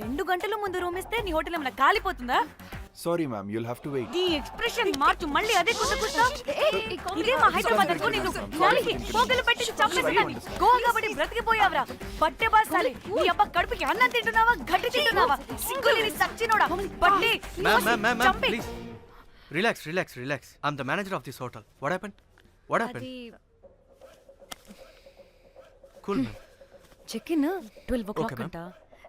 2 గంటల ముందు రూమ్ ఇస్తే నీ హోటల్ ఏమైనా కాలిపోతుందా? Sorry ma'am, you'll have to wait. నీ ఎక్స్ప్రెషన్ మార్చు, మళ్ళీ అదే కుట్టుకుస్తా. ఇదే మా హైదరాబాద్ అనుకో, నిన్ను నాలికి పోగలు పెట్టి చంపేస్తాను. గోవా కాబట్టి బ్రతికిపోయావరా బట్టే బాసాలి. నీ అబ్బా కడుపుకి అన్నం తింటున్నావా, గడ్డి తింటున్నావా? సింగులేని సచ్చినోడా బట్టే. Ma'am, please. Relax. I'm the manager of this hotel. What happened? Cool, ma'am. Check in 12 o'clock Okay, ma'am. అంట.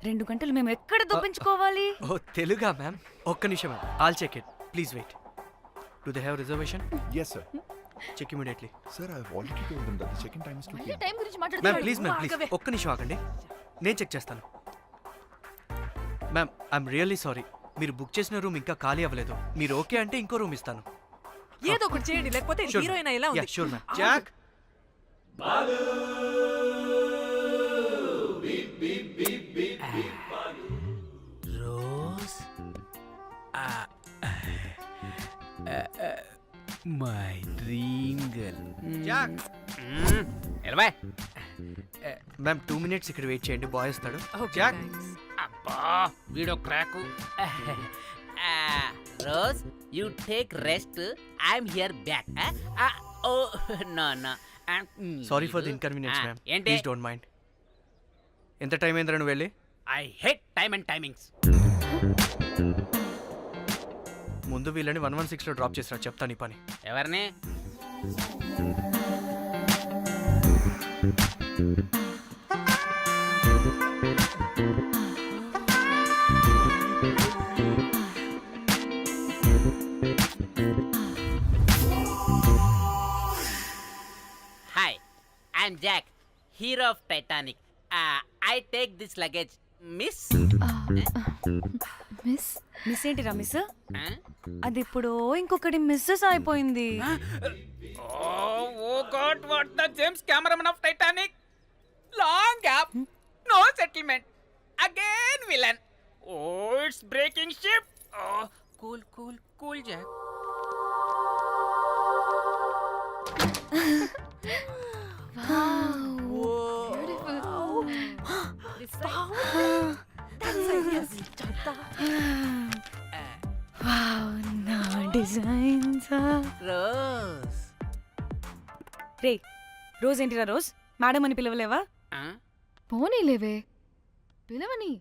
2 గంటలు మేము ఎక్కడ దొప్పించుకోవాలి? Oh, Teluga, ma'am. ఒక్క నిమిషం, ma'am. I'll check it. Please wait. Do they have reservation? Yes, sir. Check immediately. Sir, I've already told them that the check-in time is 2 p.m. Time గురించి Ma'am, please. ఒక్క నిమిషం ఆగండి. నేను check చేస్తాను. Ma'am, I'm really sorry. మీరు book చేసిన room ఇంకా ఖాళీ అవ్వలేదు. మీరు ఓకే అంటే ఇంకో రూమ్ ఇస్తాను. ఏదో ఒకటి చేయండి, లేకపోతే హీరోయిన్ ఎలా ఉంది? Sure ma'am. Jack, Rose my dream girl. Jack. ఎలవా మ్యామ్ 2 minutes ఇక్కడ వెయిట్ చేయండి, బాయ్ వస్తాడు. Okay, Jack. thanks. అబ్బా వీడో crack. Rose you take rest, I'm here back. Oh no no sorry for the inconvenience ma'am. ఏంటి? Please don't mind. ఎంత time అయిందిరా నువ్వు వెళ్ళి? I hate time and timings. ముందు వీళ్ళని 116లో డ్రాప్ చేసినా చెప్తాను ఈ పని. ఎవరిని? Hi, I'm Jack, hero of Titanic. I take this luggage miss. Miss ఏంటిరా మిస్? అది ఇప్పుడు ఇంకొకటి మిస్సెస్ అయిపోయింది. Oh God, what the James Cameron of Titanic? Long gap, no settlement. Again villain. Oh, it's breaking ship. Oh, cool, Jack. Rose. Ray rose ఏంటిరా rose? Madam అని పిలవలేవా? పోనీలేవే పిలవని.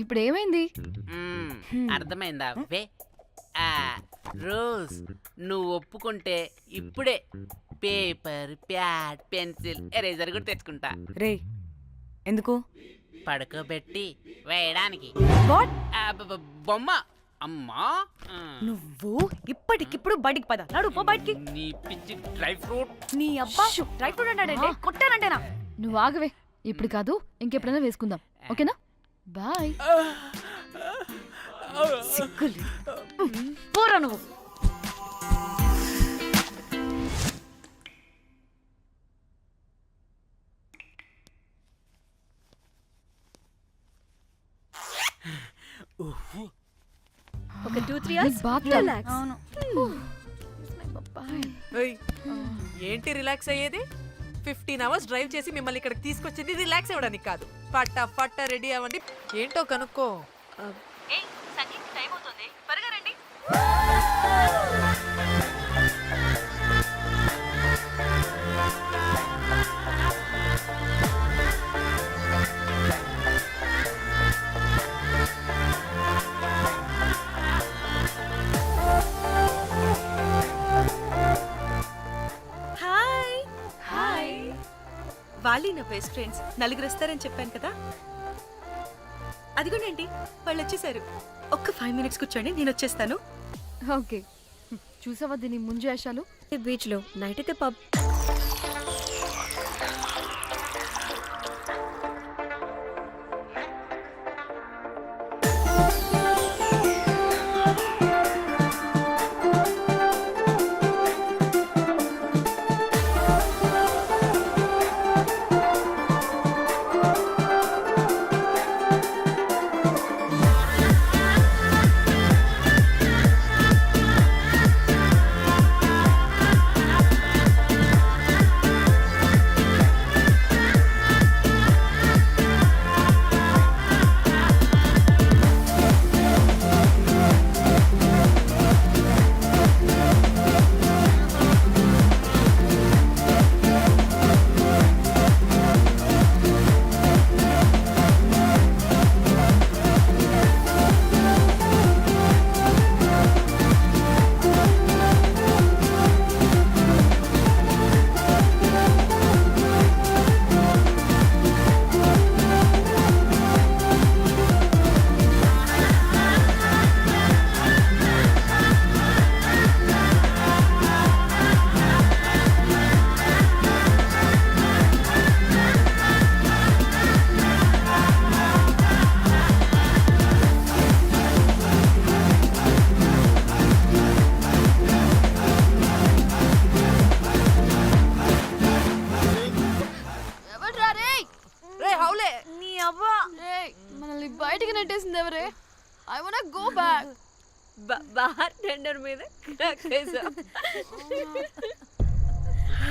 ఇప్పుడు ఏమైంది? అర్థమైందా వే? రోజ్, నువ్వు ఒప్పుకుంటే ఇప్పుడే పేపర్, ప్యాడ్, పెన్సిల్, ఎరేజర్ కూడా తెచ్చుకుంటా. రే ఎందుకు? పడుకోబెట్టి వేయడానికి. వాట్? బొమ్మ. అమ్మా, నువ్వు ఇప్పటికిప్పుడు బయటికి పద. నడు పో బయటికి. నీ పిచ్చి డ్రై ఫ్రూట్. నీ అబ్బా డ్రై ఫ్రూట్ అన్నాడంటే కొట్టానంటేనా? నువ్వు ఆగవే, ఇప్పుడు కాదు ఇంకెప్పుడైనా వేసుకుందాం, ఓకేనా? బాయ్. సిగ్గులు పోరా నువ్వు. ఒక 2-3 hours రిలాక్స్. అవును. ఓయ్, ఏంటి రిలాక్స్ అయ్యేది? 15 hours డ్రైవ్ చేసి మిమ్మల్ని ఇక్కడికి తీసుకొచ్చింది రిలాక్స్ అవ్వడానికి కాదు. ఫట్ట రెడీ అవ్వండి, ఏంటో కనుక్కో. వాళ్ళీ నా బెస్ట్ ఫ్రెండ్స్. 4 వస్తారని చెప్పాను కదా, అదిగోనండి వాళ్ళు వచ్చేసారు. ఒక్క 5 minutes కూర్చోండి, నేను వచ్చేస్తాను. ఓకే, చూసావా దీని ముంజు వేషాలు? బీచ్ లో నైట్ అయితే పబ్. చేసింది ఎవరే? I want go back. Bar tender మీద క్రాక్ చేసావు,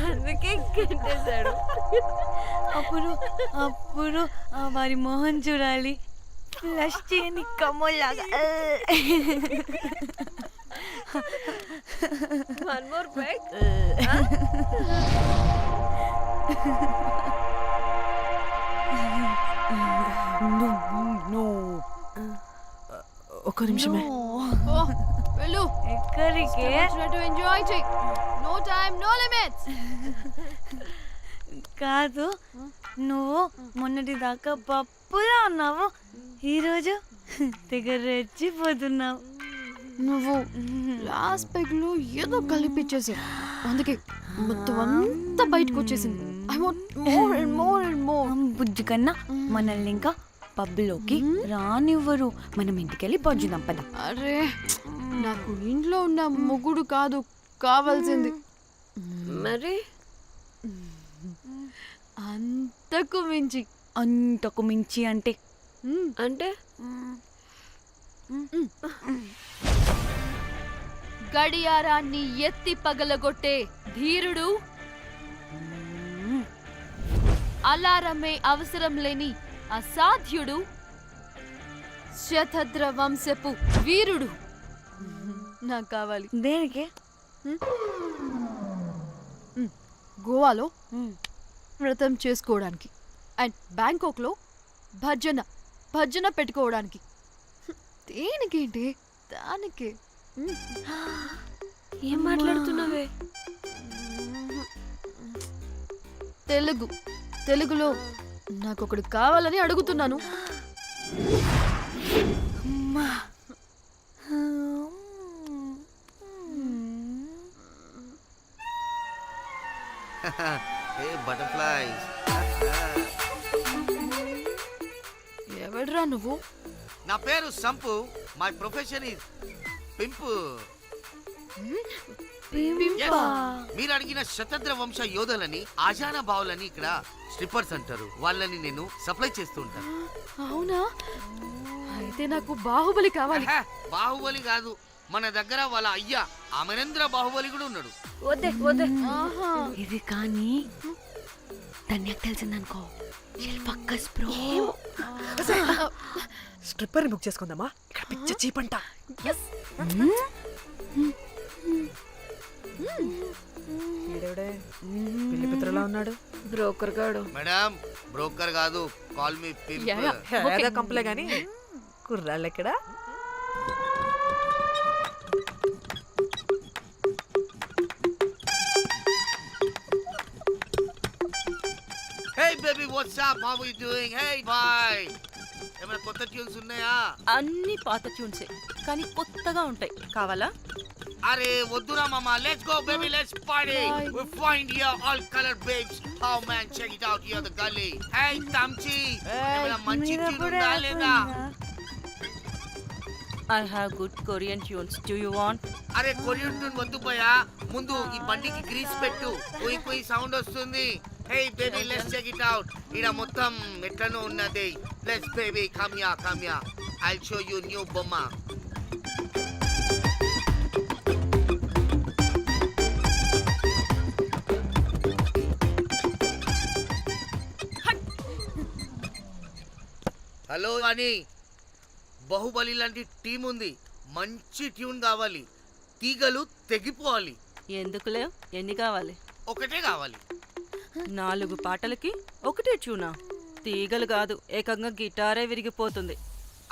అందుకే కట్టేశాడు. అప్పుడు అప్పుడు వారి మొహం చూడాలి, ఫ్లష్ చేయని కమ్మలాగా. One more break. ఒక్క నిమిషమే. వెళ్ళు. ఎక్కడికి? ఎంజాయ్ చెయ్. No time, no limits. కాదు, నువ్వు మొన్నటి దాకా పప్పులా ఉన్నావు, ఈరోజు తెగ రెచ్చిపోతున్నావు. నువ్వు లాస్ట్ పెగ్ లో ఏదో కలిపిచ్చేసి, అందుకే మొత్తం అంతా బయటకు వచ్చేసింది. I want more and more and more. బుజ్జి కన్నా మనల్ని ఇంకా పబ్లోకి రానివ్వరు. మనం ఇంటికెళ్ళి పజ్జుదాం పద. అరే, నాకు ఇంట్లో ఉన్న మొగుడు కాదు కావాల్సింది, మరి అంతకు మించి. అంతకు మించి అంటే అంటే గడియారాన్ని ఎత్తి పగలగొట్టే ధీరుడు, అలారమే అవసరం లేని అసాధ్యుడు, శతద్ర వంశపు వీరుడు నాకు కావాలి. దేనికి? గోవాలో వ్రతం చేసుకోవడానికి అండ్ బ్యాంకాక్లో భజన భజన పెట్టుకోవడానికి. దేనికేంటి? దానికి. ఏం మాట్లాడుతున్నావే? తెలుగులో నాకొకడు కావాలని అడుగుతున్నాను. Hey butterflies. ఎవడ్రా నువ్వు? నా పేరు Sampu. My profession is pimp. Yes. మీరు అడిగిన శతద్ర వంశ యోధులని, ఆజానా బావులని ఇక్కడ స్ట్రిప్పర్స్ అంటారు. వాళ్ళని నేను సప్లై చేస్తూ ఉంటాను. అవునా? అయితే నాకు బాహుబలి కావాలి. బాహుబలి కాదు, మన దగ్గర వాళ్ళ అయ్యా అమరేంద్ర బాహుబలి కూడా ఉన్నాడు. వద్దే వద్దే. ఇది కానీ ధన్యకు తెలిసిందనుకో, ఫక్కస్ బ్రో. స్ట్రిప్పర్ బుక్ చేసుకుందామా? ఇక్కడ పిచ్చ చీపంట. ఈడెవడే పిల్లి పిత్రలా ఉన్నాడు? బ్రోకర్ గాడు. మేడం, బ్రోకర్ కాదు, కాల్ మీ పింప్. ఏదో కంపలే గాని కుర్రాళ్ళు ఎక్కడ? Hey baby, what's up? How are you doing? Hey bye. ఏమైనా కొత్త ట్యూన్స్ ఉన్నాయా? అన్ని పాత ట్యూన్సే కానీ కొత్తగా ఉంటాయి. కావాలా? అరే వద్దురా మామ, let's go baby, let's party. We find here all colored babes. Oh man, check it out here the gully. Hey Tamchi, ఏమైనా మంచి ట్యూన్ ఉందా లేదా? I have good Korean tunes. Do you want? అరే కొరియన్ ట్యూన్ వద్దు పోయా, ముందు ఈ బండికి గ్రీస్ పెట్టు, కుయి కుయి సౌండ్ వస్తుంది. Hey baby, let's check it out. ఇడ మొత్తం ఎట్లనో ఉన్నది. Let's baby, come here. I'll show you new బొమ్మ. హలో అని బాహుబలి లాంటి టీం ఉంది, మంచి ట్యూన్ కావాలి, తీగలు తెగిపోవాలి. ఎందుకులే, ఎన్ని కావాలి? ఒకటే కావాలి. 4 పాటలకి ఒకటే ట్యూనా? తీగలు కాదు, ఏకంగా గిటారే విరిగిపోతుంది.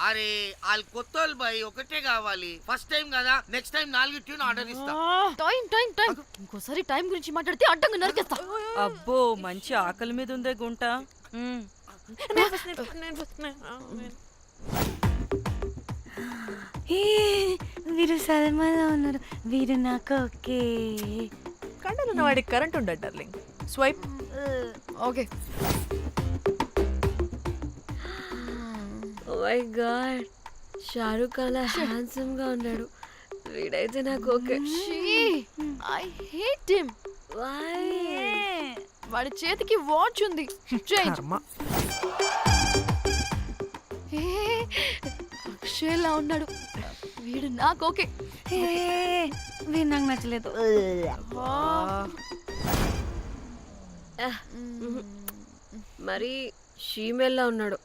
అరే వాళ్ళు కొత్త వాళ్ళు బాయ్, ఒకటే కావాలి. ఫస్ట్ టైం కదా, నెక్స్ట్ టైం 4 ట్యూన్ ఆర్డర్ ఇస్తా. టైం ఇంకోసారి టైం గురించి మాట్లాడితే అడ్డంగా నరికేస్తా. అబ్బో, మంచి ఆకలి మీద ఉందే గుంట. వీరు సల్మాలో ఉన్నారు, వీరు నాకు ఓకే. కండలున్న వాడికి కరెంట్ ఉండదు darling. Swipe. Okay. Oh my God, Shahrukh అలా హ్యాండ్సమ్ గా ఉన్నాడు. వీడైతే నాకు okay. I hate him. Why? వాడి చేతికి వాచ్ ఉంది. చేంజ్. షేర్లా ఉన్నాడు. వీడు నాకు ఓకే. వీడు నాకు నచ్చలేదు. మరి షీమేల్లా ఉన్నాడు.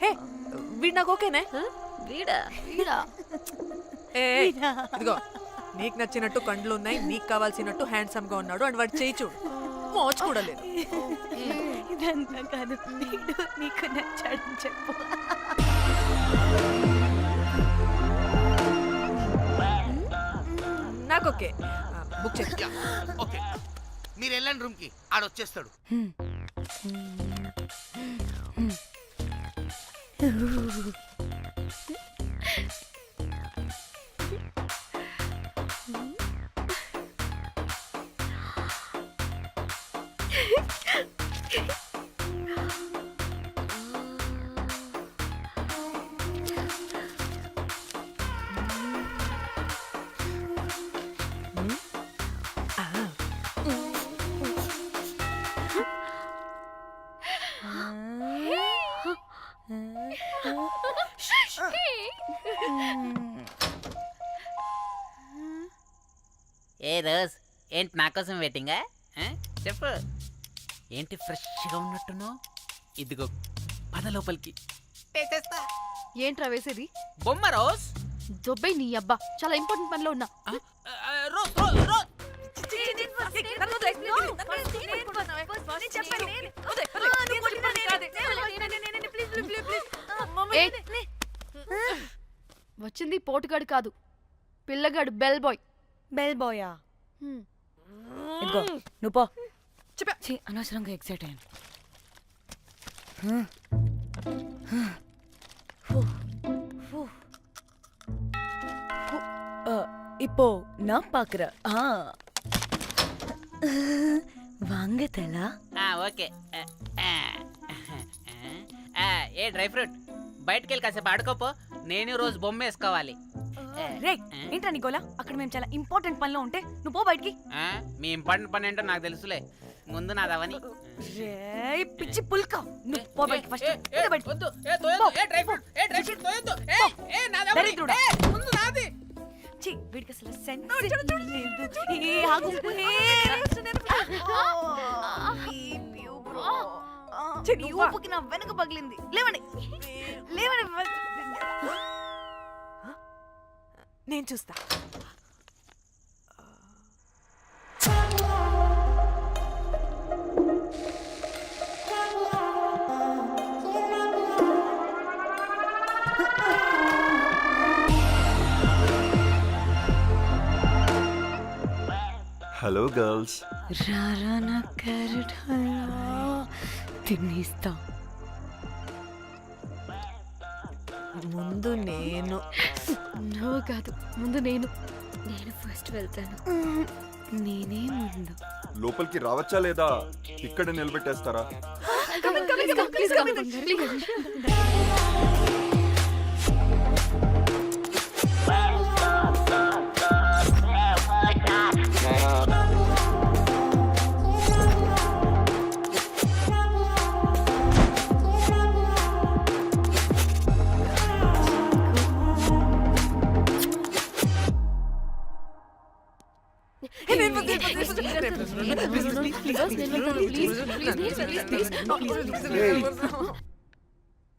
హే వీడు నాకు ఓకేనే. హ? వీడా? వీడా? ఏ ఇదిగో నీకు నచ్చినట్టు కండ్లు ఉన్నాయి, నీకు కావాల్సినట్టు హ్యాండ్సమ్ గా ఉన్నాడు అండ్ వాడు చేయి చూడు, మోచు కూడా లేదు. ఇదంతా కాదు, వీడు నీకు నచ్చాడని చెప్పు. నాకు ఓకే. బుక్ చేసి ఓకే మీరు వెళ్ళండి రూమ్ కి, ఆడొచ్చేస్తాడు. ఏ రోజ్, ఏంటి నా కోసం వెయిటింగా? చెప్పు, ఏంటి ఫ్రెష్గా ఉన్నట్టున్నావు? ఇదిగో పద లోపలికి వేసేస్తా. ఏంట్రా వేసేది? బొమ్మ రోజ్. దొబ్బై నీ అబ్బా, చాలా ఇంపార్టెంట్ పనిలో ఉన్నా. Rose rose rose. వచ్చింది పోటుగాడు కాదు, పిల్లగాడు బెల్ బాయ్. బెల్ బాయా? ఇదిగో నువ్వు పో. ఛీ, అనవసరంగా ఎక్సైట్ అయ్యాను. இப்போ நான் பாக்குறேன். வாங்கதலா? ఓకే. ఏ డ్రై ఫ్రూట్, బయటకు వెళ్ళి కాసేపు ఆడుకోపో. నేను రోజు బొమ్మ వేసుకోవాలి. రే ఏంట్రా నికోలా, అక్కడ మేము చాలా ఇంపార్టెంట్ పనిలో ఉంటే నువ్వు పో బయటికి. మీ ఇంపార్టెంట్ పని ఏంటో నాకు తెలుసులే, ముందు నాదవని. రే పిచ్చి పుల్క, నువ్వు పో బయటికి ఫస్ట్. వీడికి అసలు సెన్స్ లేదు. ఏ ఆగు. ఈ ఊపుకి నా వెనక పగిలింది. లేవండి లేవండి. నేను చూస్తా. Hello girls. రారా నా క్యారెట్ హల్వా తినేస్తా. ముందు నేను. నువ్వు కాదు, ముందు నేను. నేను ఫస్ట్ వెళ్తాను. నేనే ముందు. లోపలికి రావచ్చా లేదా ఇక్కడ నిలబెట్టేస్తారా? Please come, please.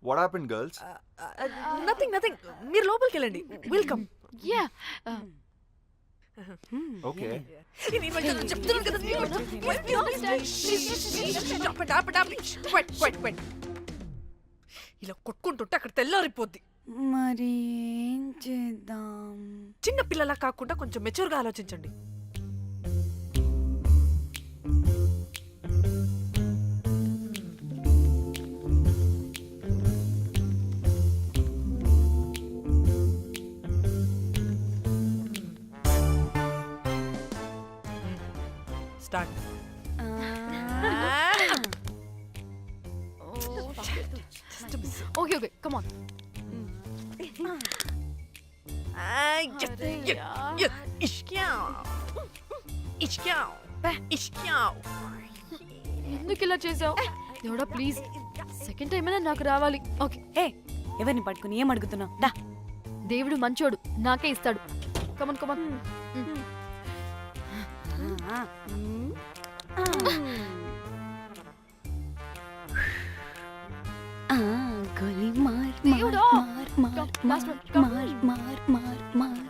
What happened, girls? Nothing nothing, మీరు లోపలికి వెళ్ళండి. వెల్కమ్. Yeah. Okay. చెప్తున్నాను కదా. ఇలా కొట్టుకుంటుంటే అక్కడ తెల్లారిపోద్ది. మరి ఏం చేద్దాం? చిన్న పిల్లలా కాకుండా కొంచెం మెచ్యూర్గా ఆలోచించండి. స్టార్ట్. Okay, come on. ఎందుకు ఇలా చేసావు? దేవుడా ప్లీజ్ సెకండ్ టైం అయినా నాకు రావాలి. ఓకే. ఏ ఎవరిని పట్టుకుని ఏం అడుగుతున్నావు? దా. దేవుడు మంచోడు, నాకే ఇస్తాడు. Come on come on. గోలీ మార్ దేవుడా! మార్ Last one, come. మార్.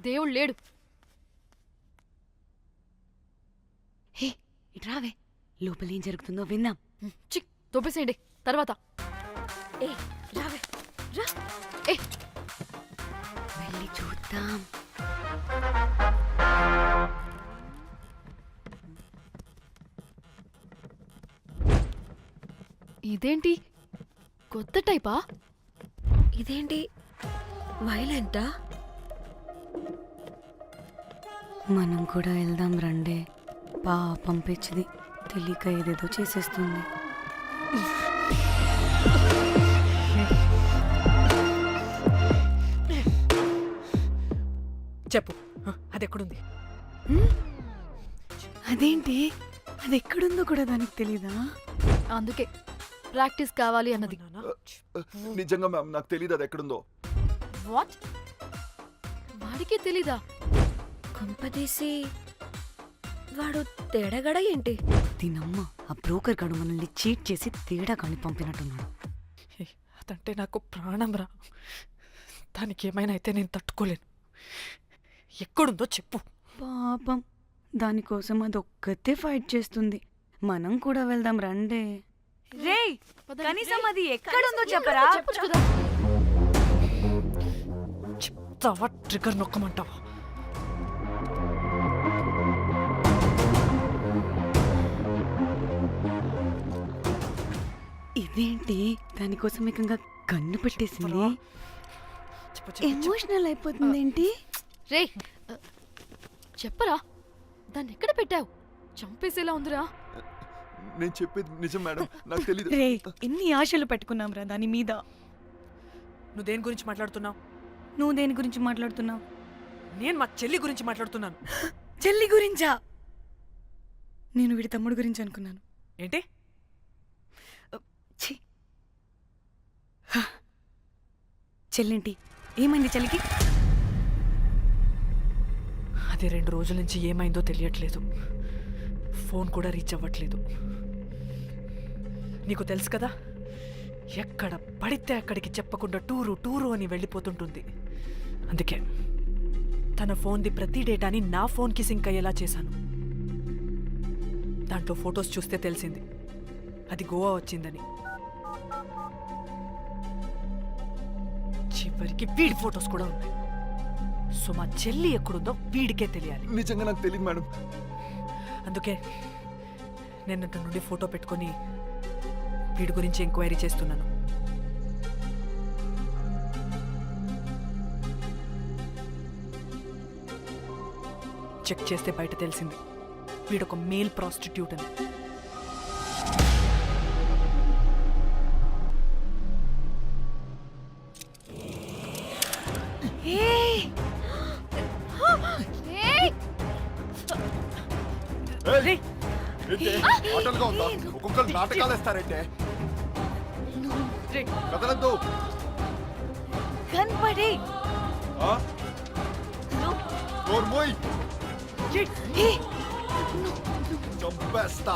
దేవుడు లేడు. హే ఇటు రావే, లోపల ఏం జరుగుతుందో విందాం. చిక్ తోపేసేయండి తర్వాత. ఏ రావే, రా. ఏ వెళ్ళి చూద్దాం. ఇదేంటి కొత్త టైపా? ఇదేంటి వైలెంటా? మనం కూడా వెళ్దాం రండే. పాపం పిచ్చిది, తెలియక ఏదేదో చేసేస్తుంది. చెప్పు, అది ఎక్కడుంది? అదేంటి, అది ఎక్కడుందో కూడా దానికి తెలీదా? అందుకే ప్రాక్టీస్ కావాలి అన్నది. నిజంగా మ్యామ్ నాకు తెలియదు అది ఎక్కడుందో. వాట్? వాడికి తెలీదా? కొంపదీసి వాడు తేడగడ ఏంటి? దీనమ్మ, ఆ బ్రోకర్ గాడు మనల్ని చీట్ చేసి తేడా కాని పంపినట్టున్నాడు. అదంటే నాకు ప్రాణం రా. దానికి ఏమైనా అయితే నేను తట్టుకోలేను. ఎక్కడుందో చెప్పు. పాపం, దానికోసం అది ఒక్కతే ఫైట్ చేస్తుంది. మనం కూడా వెళ్దాం రండే. రే కనీసం అది ఎక్కడుందో చెప్పరా. చెప్పొచ్చు కదా. చెప్తావా? ట్రిగర్ నొక్కమంటావా? ఇదేంటి, దానికోసం ఏకంగా కన్ను పెట్టేసింది. ఎమోషనల్ అయిపోతుంది ఏంటి? రే చెప్పరా, దాన్ని ఎక్కడ పెట్టావు? చంపేసేలా ఉందిరా. నేను చెప్పేది నిజం మేడం, నాకు తెలియదు. రే ఎన్ని ఆశలు పెట్టుకున్నాం రా దాని మీద. నువ్వు దేని గురించి మాట్లాడుతున్నావు? నువ్వు దేని గురించి మాట్లాడుతున్నావు? నేను మా చెల్లి గురించి మాట్లాడుతున్నాను. చెల్లి గురించా? నేను వీడి తమ్ముడు గురించి అనుకున్నాను. ఏంటి? ఛీ. చెల్లింటి ఏమైంది చెల్లికి? అది 2 రోజుల నుంచి ఏమైందో తెలియట్లేదు. ఫోన్ కూడా రీచ్ అవ్వట్లేదు. నీకు తెలుసు కదా, ఎక్కడ పడితే అక్కడికి చెప్పకుండా టూరు అని వెళ్ళిపోతుంటుంది. అందుకే తన ఫోన్ది ప్రతి డేటాని నా ఫోన్కి సింక్ అయ్యేలా చేశాను. దాంట్లో ఫొటోస్ చూస్తే తెలిసింది అది గోవా వచ్చిందని. చివరికి వీడి ఫొటోస్ కూడా ఉన్నాయి. సో మా చెల్లి ఎక్కడుందో వీడికే తెలియాలి. నిజంగా నాకు తెలియదు మేడం. అందుకే నేను అటు నుండి ఫోటో పెట్టుకొని వీడి గురించి ఎంక్వైరీ చేస్తున్నాను. చెక్ చేస్తే బయట తెలిసింది వీడొక మేల్ ప్రాస్టిట్యూట్ అని. ఆటలుగా ఉందా? ఒక్కొక్కరు నాటకాలు వేస్తారంటే కదలద్దు. కనపడే చంపేస్తా.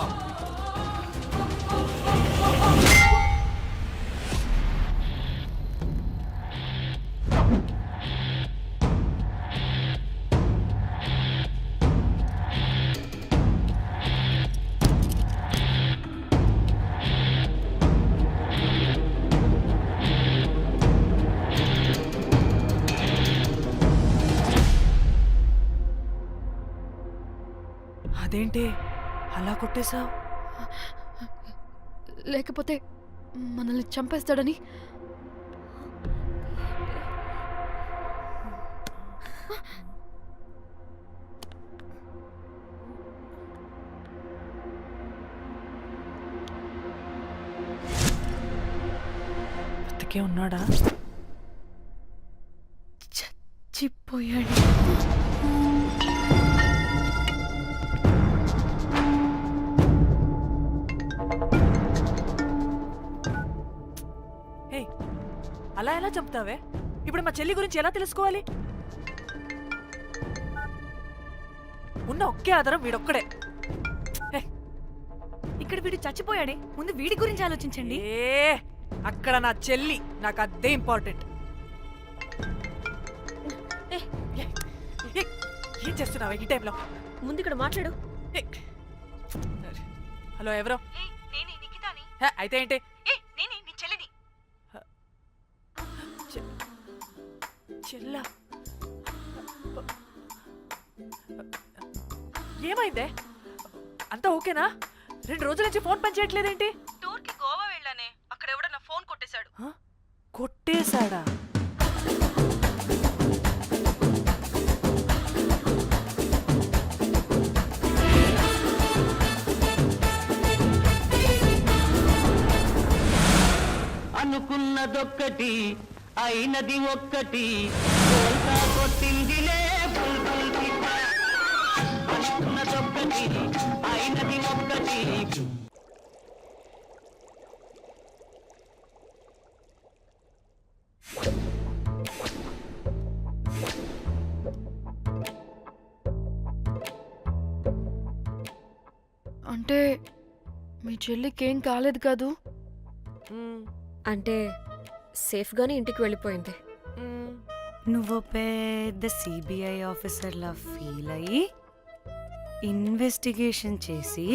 అదేంటి అలా కొట్టేశావు? లేకపోతే మనల్ని చంపేస్తాడని. బతికే ఉన్నాడా? చచ్చిపోయాడు. హే, అలా ఎలా చంపుతావే? ఇప్పుడు మా చెల్లి గురించి ఎలా తెలుసుకోవాలి? ఉన్న ఒకే ఆధారం వీడొక్కడే. ఇక్కడ వీడు చచ్చిపోయాడే, ముందు వీడి గురించి ఆలోచించండి. అక్కడ నా చెల్లి, నాకు అదే ఇంపార్టెంట్. ఏం చేస్తున్నావు ఈ టైంలో? ముందు ఇక్కడ మాట్లాడు. హలో, ఎవరో? హే, అయితే ఏంటి? చెల్లా, ఏమైందే? అంతా ఓకేనా? 2 రోజుల నుంచి ఫోన్ పని చేయట్లేదేంటి? టూర్ కి గోవా వెళ్ళానే, అక్కడ ఎవడో నా ఫోన్ కొట్టేశాడు. కొట్టేశాడా? అనుకున్నదొక్కటి అయినది ఒక్కటి, కొట్టిందిలే బుల్బుల్ పిట్ట. అనుకున్నదొక్కటి అయినది ఒక్కటి. అంటే మీ చెల్లికి ఏం కాలేదు కాదు? అంటే సేఫ్గానే ఇంటికి వెళ్ళిపోయింది. నువ్వు పెద్ద సిబిఐ ఆఫీసర్లా ఫీల్ అయ్యి ఇన్వెస్టిగేషన్ చేసి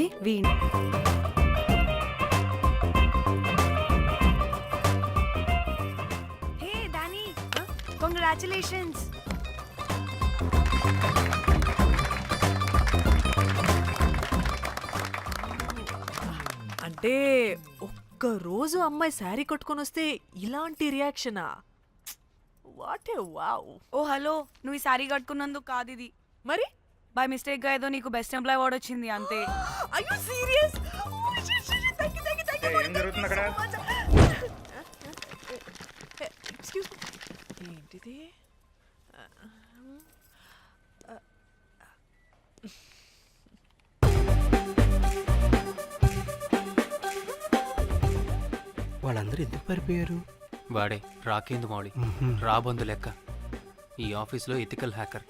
హే దాని, కంగ్రాచులేషన్స్. అంటే ఒక్కరోజు అమ్మాయి శారీ కట్టుకొని వస్తే ఇలాంటి రియాక్షనా? What a wow. Oh hello, నువ్వు ఈ సారీ కట్టుకున్నందుకు కాదు ఇది, మరి బై మిస్టేక్ గా ఏదో నీకు బెస్ట్ ఎంప్లాయ్ అవార్డ్ వచ్చింది అంతే. అయ్యో సీరియస్? ఏం జరుగుతుంది అక్కడ? ఎక్స్క్యూజ్ మీ, ఏంటిది? వాళ్ళందరూ ఎందుకు పారిపోయారు? వాడే రాకేందు మౌళి, రాబందు లెక్క. ఈ ఆఫీస్లో ఎథికల్ హ్యాకర్.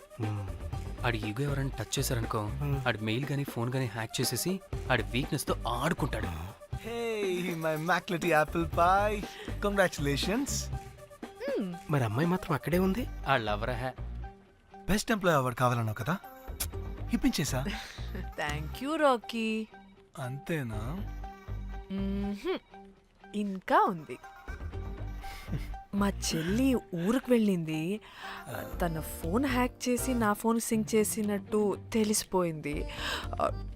ఆడి ఈగో ఎవరైనా టచ్ చేశారనుకో, ఆడి మెయిల్ గానీ ఫోన్ గానీ హ్యాక్ చేసేసి ఆడి వీక్నెస్ తో ఆడుకుంటాడు. మై మ్యాక్లెటీ యాపిల్ పై, కంగ్రాచులేషన్స్. మరి అమ్మాయి మాత్రం అక్కడే ఉంది. ఆ లవర్ హ్యా. బెస్ట్ ఎంప్లాయ్ అవార్డు కావాలన్నావు కదా, ఇప్పించేసా. Thank you Rocky. అంతేనా? ఇంకా ఉంది. మా చెల్లి ఊరికి వెళ్ళింది. తన ఫోన్ హ్యాక్ చేసి నా ఫోన్ సింక్ చేసినట్టు తెలిసిపోయింది.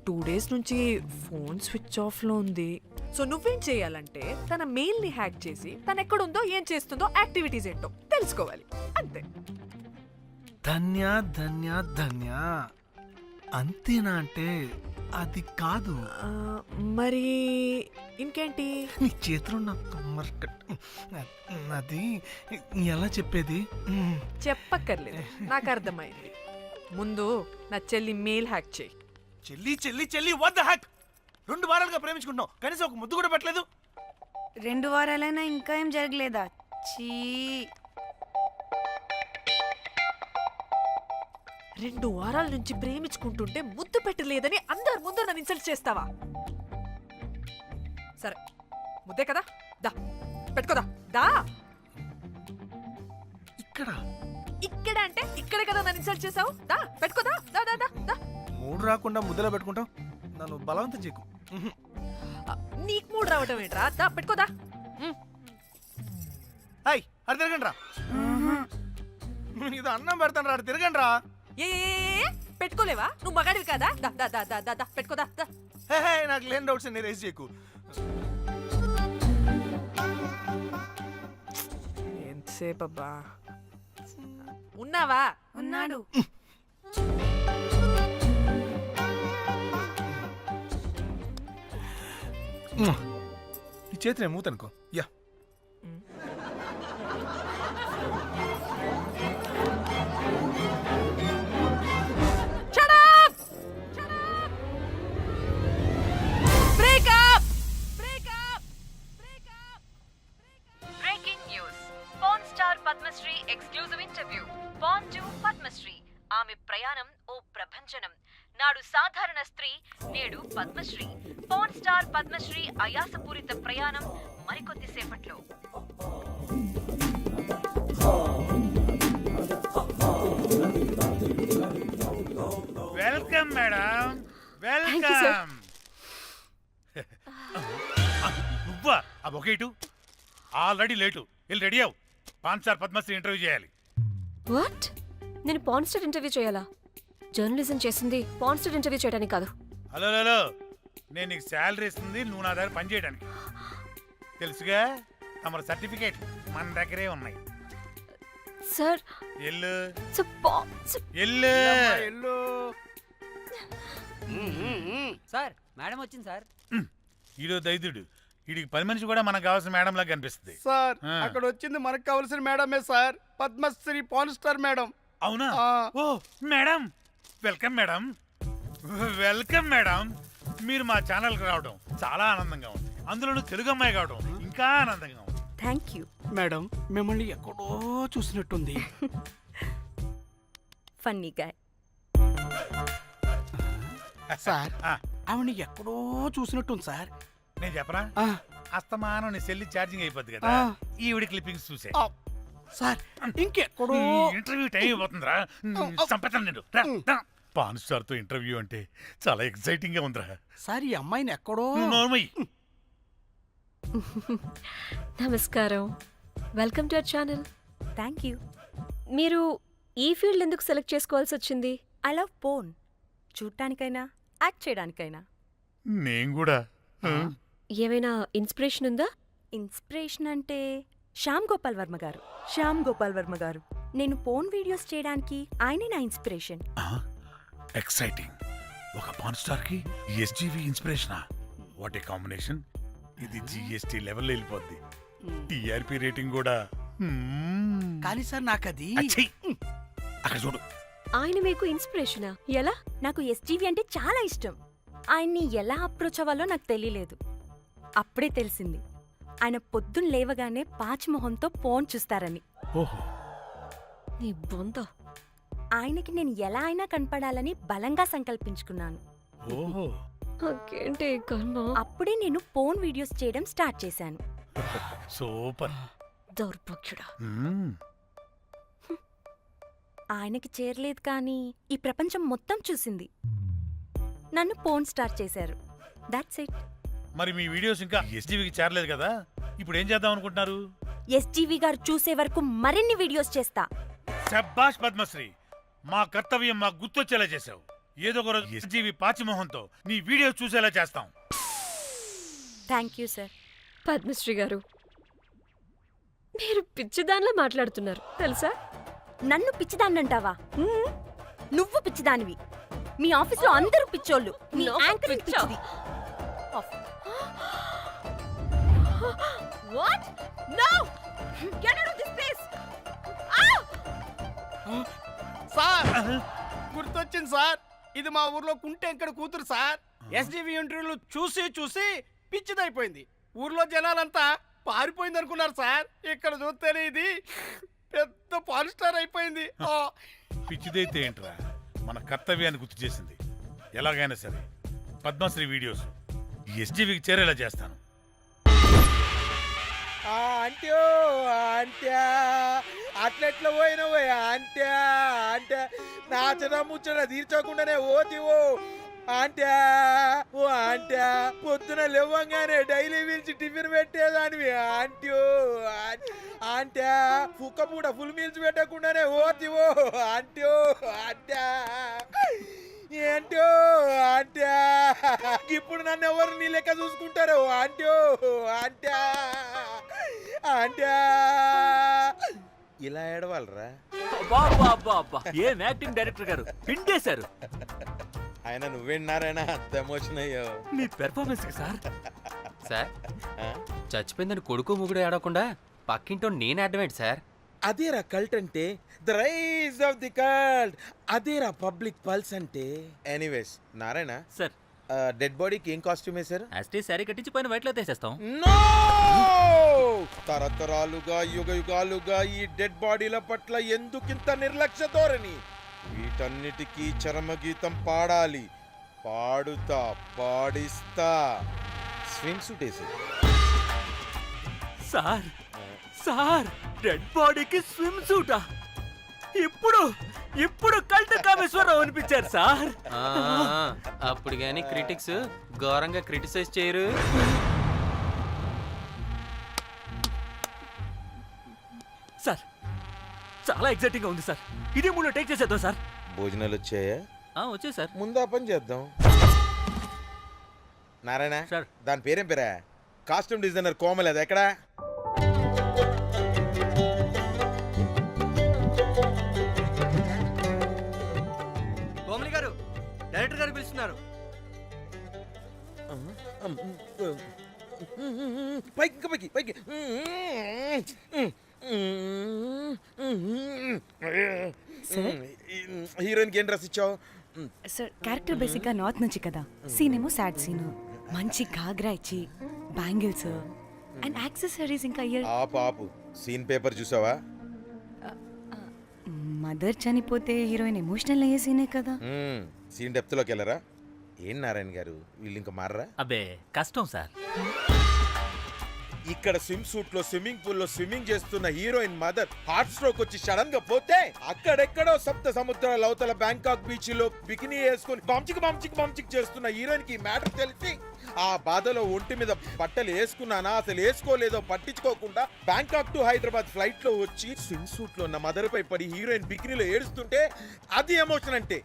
2 days నుంచి ఫోన్ స్విచ్ ఆఫ్లో ఉంది. సో నువ్వేం చేయాలంటే తన మెయిల్ని హ్యాక్ చేసి తను ఎక్కడుందో, ఏం చేస్తుందో, యాక్టివిటీస్ ఏంటో తెలుసుకోవాలి, అంతే. ధన్య ధన్య ధన్య. అంతేనా? అంటే అది కాదు. మరి ఇంకేంటి? నీ చేతిలో అది ఎలా చెప్పేది? చెప్పక్కర్లేదు, నాకు అర్థమైంది. ముందు నా చెల్లి మెయిల్ హ్యాక్ చేయి. చెల్లి చెల్లి చెల్లి, వాట్ ద హ్యాక్? 2 వారాలుగా ప్రేమించుకుంటున్నావు, కనీసం ఒక ముద్దు కూడా పెట్టలేదు. 2 వారాలైనా ఇంకా ఏం జరగలేదా? చీ. 2 వారాల నుంచి ప్రేమించుకుంటుంటే ముద్దు పెట్టలేదని అందరి ముందు నన్ను ఇన్సల్ట్ చేస్తావా? సరే, ముద్దే కదా, దా పెట్టుకోదా. దా. ఇక్కడ అంటే ఇక్కడే కదా నన్ను ఇన్సల్ట్ చేసావు. దా పెట్టుకోదా. దా దా దా దా. మూడు రాకుండా ముద్దలో పెట్టుకుంటాం, నన్ను బలవంతం చేయకు. నీకు మూడు రావటం ఏంట్రా? దా పెట్టుకోదా. హాయ్, అది తిరగండి రా. ఇది అన్నం పెడతాను రా, తిరగండి రా. ఏ పెట్టుకోలేవా? నువ్వు మగాడివి కదా. దా దా దా దా దా పెట్టుకోదా. నాకు లేని డౌట్స్ అన్ని రేస్ చేయకు. ఎంతసేపు అబ్బా? ఉన్నావా? ఉన్నాడు. ఈ చేతి నేను మూతనుకో. Yeah exclusive interview. Paan to Padmashri. ఆమె ప్రయాణం ఓ ప్రభంజనం. నాడు సాధారణ స్త్రీ, నేడు పద్మశ్రీ. పాన్ స్టార్ పద్మశ్రీ అయాసపూరిత ప్రయాణం మరికొద్దిసేపట్లో. Welcome madam, welcome. నువ్వా ఆ బొకేటు? Already late. వెళ్ళి రెడీ అవు. పాన్ స్టార్ పద్మశ్రీ ఇంటర్వ్యూ చేయాలి. వాట్? నేను పాన్ స్టార్ ఇంటర్వ్యూ చేయాలా? జర్నలిజం చేసింది పాన్ స్టార్ ఇంటర్వ్యూ చేయడానికి కాదు. హలో హలో, నేను నీకు శాలరీ ఇస్తుంది నువ్వు నా దగ్గర పని చేయడానికి. తెలుసుగా, తమ సర్టిఫికేట్ మన దగ్గరే ఉన్నాయి. సార్ ఎల్లు ఎల్లు. ఎల్లు. సార్ మేడం వచ్చింది సార్. ఈడో దైదుడు. వీడికి పని మనిషి కూడా మనకు కావాల్సిన మేడం లాగా కనిపిస్తుంది. సార్ ఆ. అక్కడ వచ్చింది మనకు కావాల్సిన మేడమే sir, Padmashri pan star madam. అవునా? ఆ. ఓ madam, welcome madam, welcome madam. మీరు మా ఛానల్కి రావడం చాలా ఆనందంగా ఉంది. అందులోనూ తెలుగు అమ్మాయి కావడం ఇంకా ఆనందంగా ఉంది. Thank you. మేడం మిమ్మల్ని ఎక్కడో చూసినట్టుంది. Funny guy. సార్ ఆ, ఆవిడ ఎక్కడో చూసినట్టుంది సార్. నేను చెప్పనా? అస్తమానం నీ సెల్లి ఛార్జింగ్ అయిపోద్ది కదా, ఆ. ఈవిడ క్లిప్పింగ్స్ చూసే. సార్ ఇంకెక్కడో ఇంటర్వ్యూ టైం అయిపోతుందిరా. సంపేతాను నేను. రా, రా. పాన్ స్టార్ తో ఇంటర్వ్యూ అంటే చాలా ఎక్సైటింగ్ గా ఉందిరా. సార్ ఈ అమ్మాయిని ఎక్కడో. నువ్వు నోర్మయ్యి. నమస్కారం, welcome to our channel. Thank you. మీరు ఈ ఫీల్డ్ ఎందుకు సెలెక్ట్ చేసుకోవాల్సి వచ్చింది? I love porn. చూడటానికైనా యాక్ట్ చేయడానికైనా. నేను కూడా. ఏమైనా ఇన్స్పిరేషన్ ఉందా? ఇన్స్పిరేషన్ అంటే శ్యామ్ గోపాల్ వర్మ గారు. శ్యామ్ గోపాల్ వర్మ గారు. నేను పోన్ వీడియోస్ చేయడానికి ఆయనే నా ఇన్స్పిరేషన్. ఎక్సైటింగ్. ఒక పాన్ స్టార్ కి ఎస్జీవి ఇన్స్పిరేషనా? What a combination. ఇది జిఎస్టీ లెవెల్లో వెళ్ళిపోద్ది. టిఆర్పి రేటింగ్ కూడా. కానీ సార్ నాకు అది అచ్చయ్. అక్కడ చూడు. ఆయన మీకు ఇన్స్పిరేషనా? ఎలా? నాకు ఎస్జీవి అంటే చాలా ఇష్టం. ఆయన్ని ఎలా అప్రోచ్ అవ్వాలో నాకు తెలియలేదు. అప్పుడే తెలిసింది ఆయన పొద్దున్న లేవగానే పాచిమొహంతో ఫోన్ చూస్తారని. ఓహో. నీ బొంద. ఆయనకి నేను ఎలా అయినా కనపడాలని బలంగా సంకల్పించుకున్నాను. ఓహో. నాకేంటి ఈ కర్మ? అప్పుడే నేను ఫోన్ వీడియోస్ చేయడం స్టార్ట్ చేశాను. సూపర్. దౌర్భాగ్యుడా. ఆయనకి చేరలేదు కానీ ఈ ప్రపంచం మొత్తం చూసింది. నన్ను ఫోన్ స్టార్ట్ చేశారు. That's it. మరి మీ వీడియోస్ ఇంకా ఎస్జీవికి చేరలేదు కదా, ఇప్పుడు ఏం చేద్దాం అనుకుంటున్నారు? ఎస్జీవి గారు చూసే వరకు మరిన్ని వీడియోస్ చేస్తా. శబ్బాష్ పద్మశ్రీ, మా కర్తవ్యం మాకు గుర్తొచ్చేలా చేసావు. ఏదో ఒక రోజు ఎస్జీవి పాచిమోహంతో నీ వీడియో చూసేలా చేస్తాం. Thank you sir. పద్మశ్రీ గారు, మీరు పిచ్చిదానిలా మాట్లాడుతున్నారు తెలుసా? నన్ను పిచ్చిదాన్నంటావా? నువ్వు పిచ్చిదానివి. మీ ఆఫీస్లో అందరూ పిచ్చోళ్ళు. మీ నాకు యాంకరింగ్ పిచ్చా? పిచ్చిది. What? No! Get out of this place! Sir గుర్తొచ్చింది సార్, ఇది మా ఊర్లో కుంటెంకడ కూతురు సార్. ఎస్జీవి ఇంటర్వ్యూలు చూసి చూసి పిచ్చిదైపోయింది. ఊర్లో జనాలంతా పారిపోయింది అనుకున్నారు సార్. ఇక్కడ చూస్తేనే ఇది పెద్ద పాన్ స్టార్ అయిపోయింది. పిచ్చిదైతే ఏంట్రా, మన కర్తవ్యాన్ని గుర్తు చేసింది. ఎలాగైనా సరే పద్మశ్రీ వీడియోస్ ఎస్జీవికి చేరేలా చేస్తాను. అంట్యో అంట్యా అట్లెట్లా పోయినవే అంట్యా అంటే నాచన ముచ్చట తీర్చకుండానే ఓతివో అంట్యా. ఓ అంట్యా పొద్దున లేవంగానే డైలీ పిలిచి టిఫిన్ పెట్టేదానివి అంట్యో అంట్యా. కుక్క పూట ఫుల్ మీల్స్ పెట్టకుండానే ఓతివో అంట్యో అంట్యా. ఏంటో అంట్యా, ఇప్పుడు నన్ను ఎవరు నీ లెక్క చూసుకుంటారు అంట్యో అంట్యా అంట్యా. ఇలా ఏడవాలరా? ఏం యాక్టింగ్ డైరెక్టర్ గారు పిండేశారు. ఆయన నువ్వేనారాయణ అంత ఎమోషన్ అయ్యో మీ పెర్ఫార్మెన్స్ కి సార్. సార్, చచ్చిపోయిందని కొడుకు ముగుడు ఏడవకుండా పక్కింటో నేను అడ్డమేంటి సార్? అదేరా కల్ట్ అంటే, the rise of the cult. అదేరా పబ్లిక్ పల్స్ అంటే. ఎనీవేస్ నారాయణ సార్, డెడ్ బాడీకి ఏం కాస్ట్యూమ్ వేశారు? యాస్టీ శారీ కట్టించి పైన వైట్లో తీసేస్తాం. నో! తరతరాలుగా యుగ యుగాలుగా ఈ డెడ్ బాడీల పట్ల ఎందుకింత నిర్లక్ష్య ధోరణి? వీటన్నిటికీ చరమగీతం పాడాలి. పాడుతా, పాడిస్తా. స్విమ్ సూట్ వేసి. సార్ సార్ డెడ్ బాడీకి స్విమ్ సూటా? ఇప్పుడు కల్ట్ కామేశ్వరరావు అనిపించారు సార్. అప్పుడు కానీ క్రిటిక్స్ ఘోరంగా క్రిటిసైజ్ చేయరు. సార్ చాలా ఎగ్జైటింగ్ గా ఉంది సార్. ఇది మూడు టేక్ చేసేద్దాం సార్. భోజనాలు వచ్చాయా? వచ్చే సార్. ముందా పని చేద్దాం. నారాయణ సార్. దాని పేరేం పేరా? కాస్ట్యూమ్ డిజైనర్ కోమల్, అది ఎక్కడా? కోమలి గారు, డైరెక్టర్ గారు పిలుస్తున్నారు. పైకి ఇంకా పైకి పైకి. హీరోయిన్కి ఏం డ్రెస్ ఇచ్చావు? సార్ క్యారెక్టర్ బేసిక్ గా నార్త్ నుంచి కదా, సీన్ ఏమో సాడ్ సీన్. మంచి ఘాగ్రా ఇచ్చి బ్యాంగిల్స్ అండ్ యాక్సెసరీస్ ఇంకా ఇయర్. ఆపు సీన్ పేపర్ చూసావా? మదర్ చనిపోతే హీరోయిన్ ఎమోషనల్ అయ్యే సీనే కదా. సీన్ డెప్త్ లోకి వెళ్ళరా? ఏం నారాయణ గారు, వీళ్ళు ఇంకా మారరా? అబ్బే కష్టం సార్. ఇక్కడ స్విమ్ సూట్ లో స్విమ్మింగ్ పూల్ లో స్విమ్మింగ్ చేస్తున్న హీరోయిన్ మదర్ హార్ట్ స్ట్రోక్ వచ్చి సడన్ గా పోతే, అక్కడెక్కడో సప్త సముద్రాల అవతల బ్యాంకాక్ బీచ్ లో బికినీ వేసుకుని బంచిక్ చేస్తున్న హీరోయిన్ కి మ్యాటర్ తెలిసి ఆ బాధలో ఒంటి మీద బట్టలు వేసుకున్నానా అసలు వేసుకోలేదో పట్టించుకోకుండా బ్యాంకాక్ టు హైదరాబాద్ ఫ్లైట్ లో వచ్చి స్విమ్ సూట్ లో ఉన్న మదర్ పై పడి హీరోయిన్ బికినీలో ఏడుస్తుంటే అది ఎమోషన్ అంటే.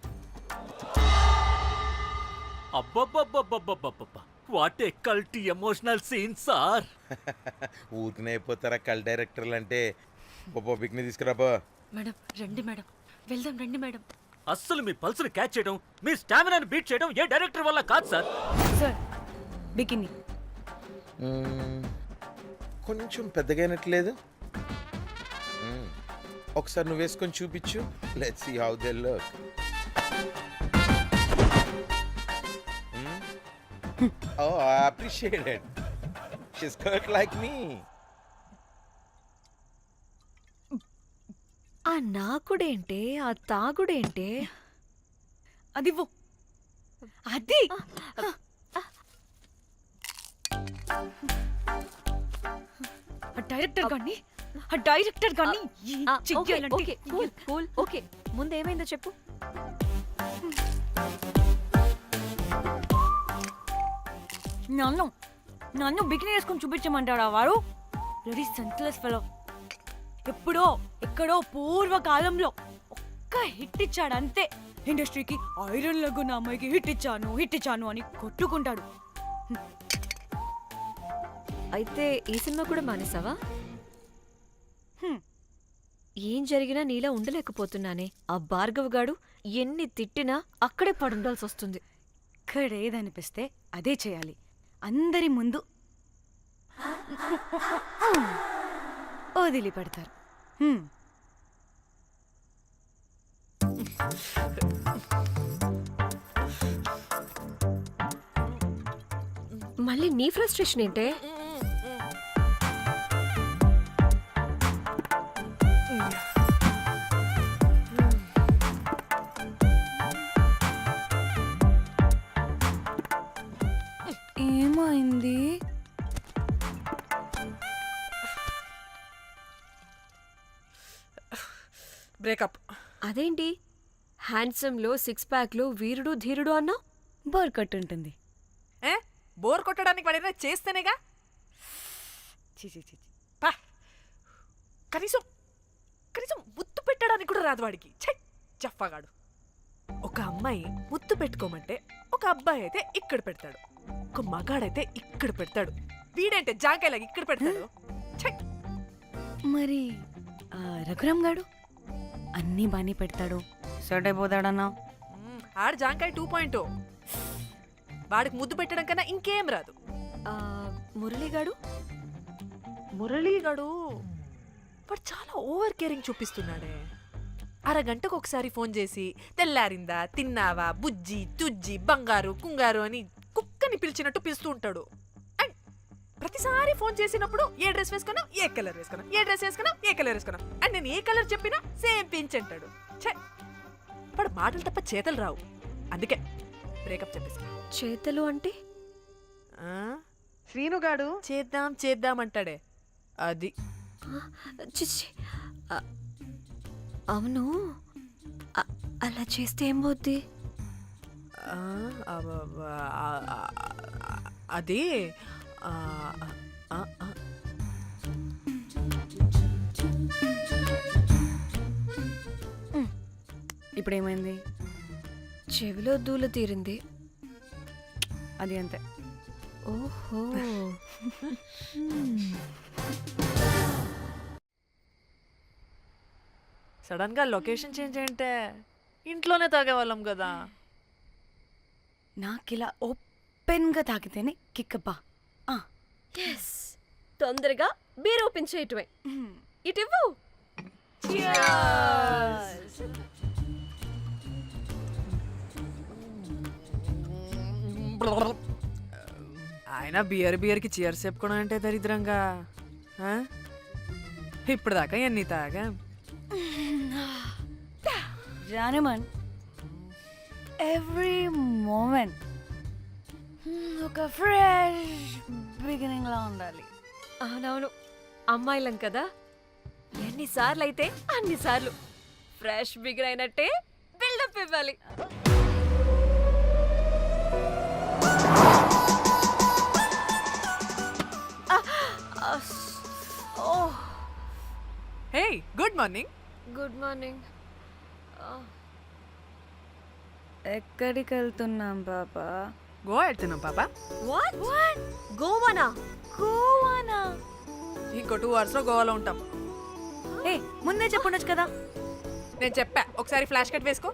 అబ్బబ్బబ్బబ్బబ్బబ్బబ్బ what a cult emotional scene sir. ఊరికనే అయిపోతారా కల్ డైరెక్టర్లు అంటే? బికినీ తీసుకురాబో. మేడం రండి మేడం, వెళ్దాం రండి మేడం. అస్సలు మీ పల్స్ని క్యాచ్ చేయడం, మీ స్టామినాని బీట్ చేయడం ఏ డైరెక్టర్ వల్ల కాదు సార్. సార్ బికినీ కొంచెం పెద్దగైనట్లేదు. ఒకసారి నువ్వు వేసుకొని చూపించు. Let's see how they look. Oh, I appreciate it. She's cut like me. ఆ నాకుడేంటే, ఆ తాగుడేంటే? అదివ్వు. అది ఆ డైరెక్టర్ గాని ఓకే ముందు ఏమైందో చెప్పు. నన్ను బికినీ వేసుకొని చూపించమంటాడా వాడు? Very senseless fellow. ఎక్కడో పూర్వకాలంలో ఒక్క హిట్ ఇచ్చాడు అంతే. ఇండస్ట్రీకి ఐరన్ లెగ్ నా అమ్మాయికి హిట్ ఇచ్చాను అని కొట్టుకుంటాడు. అయితే ఈ సినిమా కూడా మానేసావా? ఏం జరిగినా నీలా ఉండలేకపోతున్నానే. ఆ భార్గవ్ గాడు ఎన్ని తిట్టినా అక్కడే పడుండాల్సి వస్తుంది. ఇక్కడ ఏదనిపిస్తే అదే చేయాలి. అందరి ముందు వదిలిపెడతారు. మళ్ళీ నీ ఫ్రస్ట్రేషన్ ఏంటే? ఏమైంది? బ్రేకప్. అదేంటి హ్యాండ్సమ్ లో సిక్స్ ప్యాక్ లో వీరుడు ధీరుడు అన్నా? బోర్ కట్ ఉంటుంది. బోర్ కొట్టడానికి వాడైనా చేస్తేనేగా. కనీసం ముత్తు పెట్టడానికి కూడా రాదు వాడికి. చెప్పగాడు. ఒక అమ్మాయి ముత్తు పెట్టుకోమంటే ఒక అబ్బాయి అయితే ఇక్కడ పెడతాడు, ఒక మగాడైతే ఇక్కడ పెడతాడు. వీడంటే జాంకాయలాగా ఇక్కడ పెడతాడు. మరి రఘురామ్ గాడు అన్నీ బానే పెడతాడు, సెట్ అయిపోతాడన్నా. ఆడు జాంకాయ 2.0. వాడికి ముద్దు పెట్టడం కన్నా ఇంకేం రాదు. మురళీగాడు వాడు చాలా ఓవర్ కేరింగ్ చూపిస్తున్నాడే. అరగంటకు ఒకసారి ఫోన్ చేసి తెల్లారిందా, తిన్నావా, బుజ్జి తుజ్జి బంగారు కుంగారు అని కుక్కని పిలిచినట్టు పిలుస్తూ ఉంటాడు. అండ్ ప్రతిసారి ఫోన్ చేసినప్పుడు ఏ డ్రెస్ వేసుకున్నావు, ఏ కలర్ వేసుకున్నావు, ఏ డ్రెస్ వేసుకున్నావు, ఏ కలర్ వేసుకున్నావు అండ్ నేను ఏ కలర్ చెప్పినా సేమ్ పించ్ అంటాడు. ఛే, వాడు మాటలు తప్ప చేతలు రావు. అందుకే బ్రేకప్ చెప్పేసి. చేతలు అంటే శ్రీనుగాడు చేద్దాం చేద్దాం అంటాడే అది. చిచ్చి. అవును, అలా చేస్తే ఏం పోద్ది? అది ఇప్పుడు ఏమైంది? చెవిలో దూల తీరింది. అది అంతే. ఓహో. సడన్ గా లొకేషన్ చేంజ్ అంటే ఇంట్లోనే తాగేవాళ్ళం కదా. నాకిలా ఓపెన్గా తాగితేనే కిక్కబ్బా. ఎస్, తొందరగా బీర్ ఓపెన్ చేయటమే. ఇటివ్వు. ఆయన బియర్కి చీర్స్ చెప్పుకోవడం అంటే దరిద్రంగా. ఇప్పుడు దాకా ఎన్ని తాగా జానమన్, ఎవ్రీ మూమెంట్ ఒక ఫ్రెష్ బిగినింగ్ లా ఉండాలి. అవునవును, అమ్మాయిలం కదా, ఎన్నిసార్లు అయితే అన్నిసార్లు ఫ్రెష్ బిగిన్ అయినట్టే బిల్డప్ ఇవ్వాలి. హే, గుడ్ మార్నింగ్. Good morning. ఎక్కడికి వెళ్తున్నాం పాపా? గోవా వెళ్తున్నాం పాపా. వాట్? గోవానా? గోవానా? ఇంకో 2 hours లో గోవాలో ఉంటాం. ఏ, ముందే చెప్పుండొచ్చు కదా. నేను చెప్పా, ఒకసారి ఫ్లాష్ కట్ వేసుకో.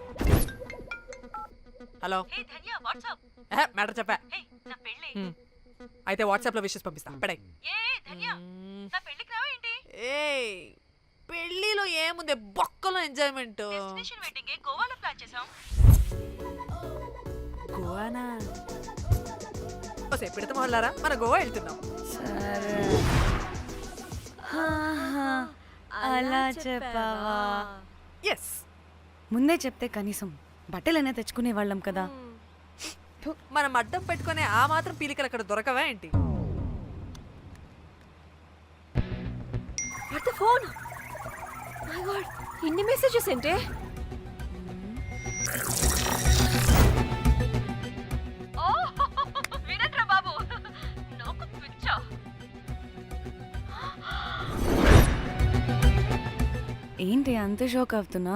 హలో, మ్యాటర్ చెప్పా. అయితే వాట్సాప్ లో విషెస్ పంపిస్తా. పడే. ఏ పెళ్ళిలో ఏముంది, బొక్కలో ఎంజాయ్మెంట్. గోవానా? పెడితే మొదలారా, మన గోవా వెళ్తున్నాం. సరే, అలా చెప్పావా? ఎస్, ముందే చెప్తే కనీసం బట్టలైనా తెచ్చుకునే వాళ్ళం కదా. మనం అడ్డం పెట్టుకునే ఆ మాత్రం పీలికలు అక్కడ దొరకవా ఏంటి? What the phone? My God, ఇన్ని మెసేజెస్ ఏంటే? వినట్రా బాబు, నాకు పిచ్చా. ఏంటి అంత షోక్ అవుతున్నా?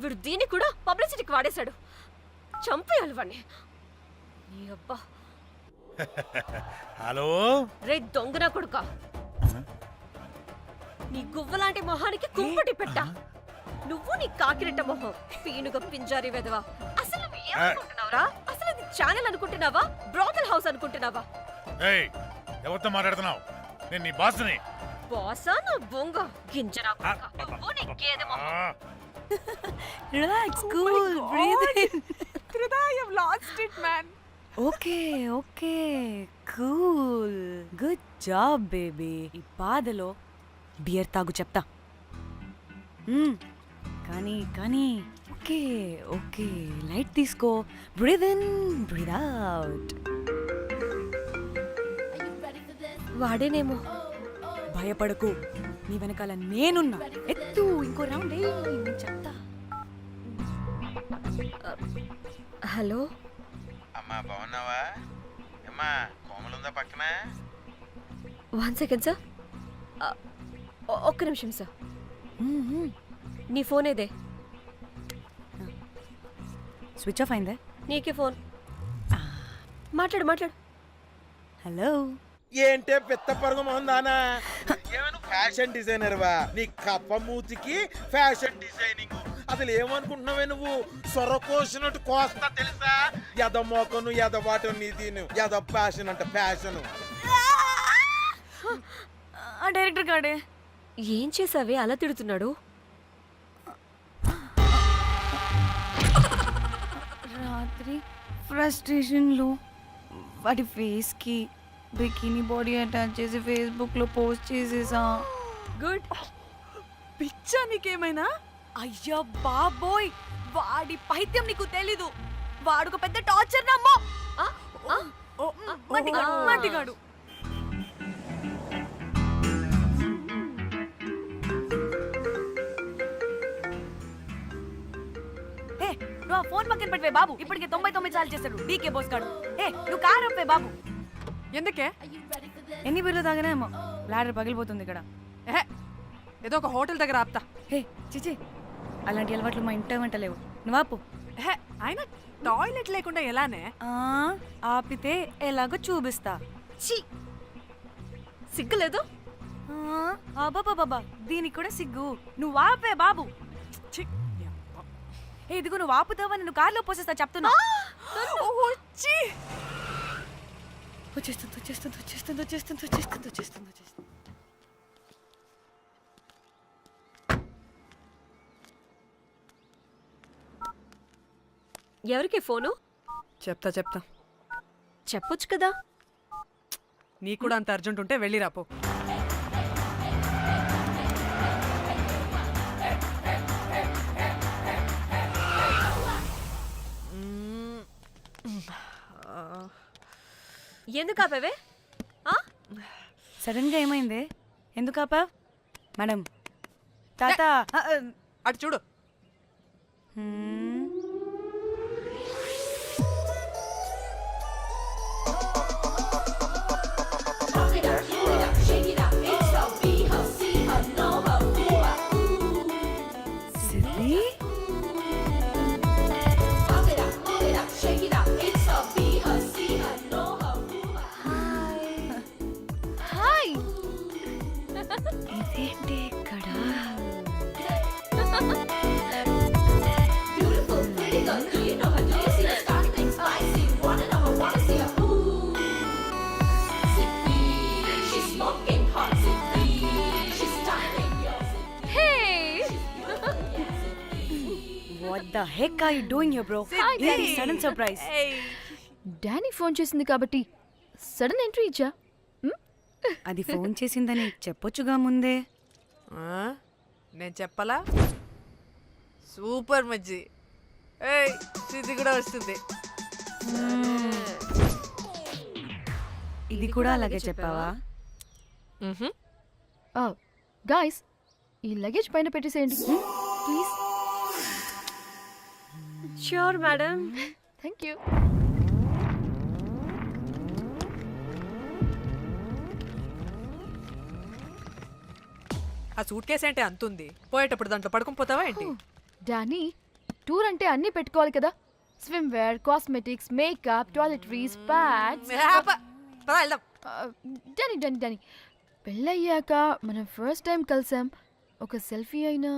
వీడు దీన్ని కూడా పబ్లిసిటీకి వాడేశాడు. చంపేయాలి వాడిని. నీ అబ్బా. హలో రే దొంగన కొడుకా, నీ గువ్వలాంటి మొహానికి కుంపటి పెట్ట. నువ్వు నీ కాకిరెట్ట మొహం, పీనుగ పింజారి వెదవా. అసలు నువ్వు ఏమనుకుంటున్నావురా? అసలు ఇది ఛానల్ అనుకుంటున్నావా, బ్రోకల్ హౌస్ అనుకుంటున్నావా? ఏయ్, ఎవరితో మాట్లాడుతున్నావు? నేను నీ బాస్ని. బాసా నా బొంగ గింజరా కొడుకా. నువ్వు నీ గేదె మొహం. Relax, cool, breathe in. I have lost it, man. Okay okay, cool, good job baby. ఈ బాధలో బియర్ తాగు చెప్తా. కానీ కానీ ఓకే ఓకే, లైట్ తీసుకో. Breathe in, breathe out. వాడేనేమో. భయపడకు, నీ వెనకాల నేనున్నా. ఎత్తు, ఇంకో రౌండ్ నేను చెప్తా. హలో అమ్మా, బాగున్నావా? అమ్మా, కోమలుందా పక్కన? 1 second సార్. ఒక్క నిమిషం సార్. నీ ఫోన్ ఏదే? స్విచ్ ఆఫ్ అయిందే. నీకే ఫోన్. మాట్లాడు మాట్లాడు. హలో. ఏంటే పెద్ద పరుగు మొహందానా? ఫ్యాషన్ డిజైనర్ వా? నీ కప్ప మూతికి ఫ్యాషన్ డిజైనింగ్. అసలు ఏమనుకుంటున్నావే నువ్వు? సొర కోసినట్టు కోస్తా తెలుసా? ఎద మోకను, ఎద వాటను, నీ దీని ఎద ఫ్యాషన్ అంట ఫ్యాషన్. ఆ డైరెక్టర్ గాడే ఏం చేసావే అలా తిడుతున్నాడు? రాత్రి ఫ్రస్ట్రేషన్లో వాడి ఫేస్కి బికినీ బాడీ అటాచ్ చేసి ఫేస్బుక్లో పోస్ట్ చేసేసా. గుడ్. పిచ్చా నీకేమైనా? అయ్యా బాబోయ్, వాడి పైత్యం నీకు తెలీదు. వాడు ఒక పెద్ద టార్చర్ నమ్మో. మట్టిగాడు. ఏ నువ్వు ఆ ఫోన్ పక్కన పెట్టవే బాబు. ఇప్పటికే 99 సార్లు చేశాడు డీకే బోస్ గాడు. ఏ నువ్వు కారు అప్పే బాబు. ఎందుకే? ఎన్ని బిర్లు తాగినాయేమో లాడర్ పగిలిపోతుంది ఇక్కడ. ఏదో ఒక హోటల్ దగ్గర ఆపుతా. హే చిచి, అలాంటి అలవాట్లు మా ఇంట వెంట లేవు. నువ్వు ఆపు. అయినా టాయిలెట్ లేకుండా ఎలానే? ఆపితే ఎలాగో చూపిస్తా. సిగ్గులేదు? బాబా దీనికి కూడా సిగ్గు. నువ్వు ఆపే బాబు. ఇదిగో నువ్వు ఆపుతావని నువ్వు కార్లో పోసేస్తా చెప్తున్నా. వచ్చేస్తుంది. ఎవరికి ఫోను? చెప్తా చెప్పొచ్చు కదా. నీ కూడా అంత అర్జెంట్ ఉంటే వెళ్ళి రాపో. ఎందుకు ఆపేవే? సడన్ గా ఏమైంది? ఎందుకు ఆపా? మేడం తాత అటు చూడు. హాయ్. ఇదేంటి ఇక్కడ? What the heck are you doing here, bro? It's a sudden surprise. Danny phone చేసింది కాబట్టి సడన్ ఎంట్రీ ఇచ్చా. అది ఫోన్ చేసిందని చెప్పొచ్చుగా ముందే. నేను చెప్పలా? సూపర్ మజ్జి. ఏయ్ సిద్ధి కూడా వస్తుంది. ఇది కూడా అలాగే చెప్పావా? గాయ్స్, ఈ లగేజ్ పైన పెట్టేసేయండి please. Sure madam. Thank you. ఆ సూట్ కేసు అంటే అంతుంది. పోయేటప్పుడు దాంట్లో పడుకుని పోతావా ఏంటి? డానీ, టూర్ అంటే అన్నీ పెట్టుకోవాలి కదా. Swimwear, cosmetics, makeup, toiletries, pads. Danny పెళ్ళయ్యాక మనం ఫస్ట్ టైం కలిసాం. ఒక సెల్ఫీ అయినా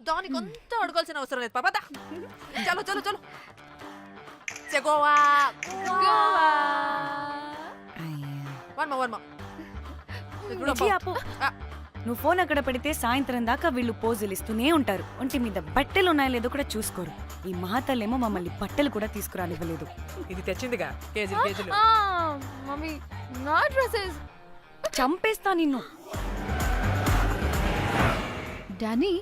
దానికి అంతా అడగాల్సిన అవసరం లేదు పాపా. చలో గోవా. నువ్వు ఫోన్ అక్కడ పెడితే సాయంత్రం దాకా వీళ్ళు పోజులు ఇస్తూనే ఉంటారు. ఒంటి మీద బట్టలు ఉన్నాయో లేదో కూడా చూసుకోరు. ఈ మహాతల్లేమో మమ్మల్ని బట్టలు కూడా తీసుకురానివ్వలేదు. ఇది తెచ్చిందిగా కేజీలు. మమ్మీ నా డ్రెస్సెస్. చంపేస్తా నిన్ను. డానీ,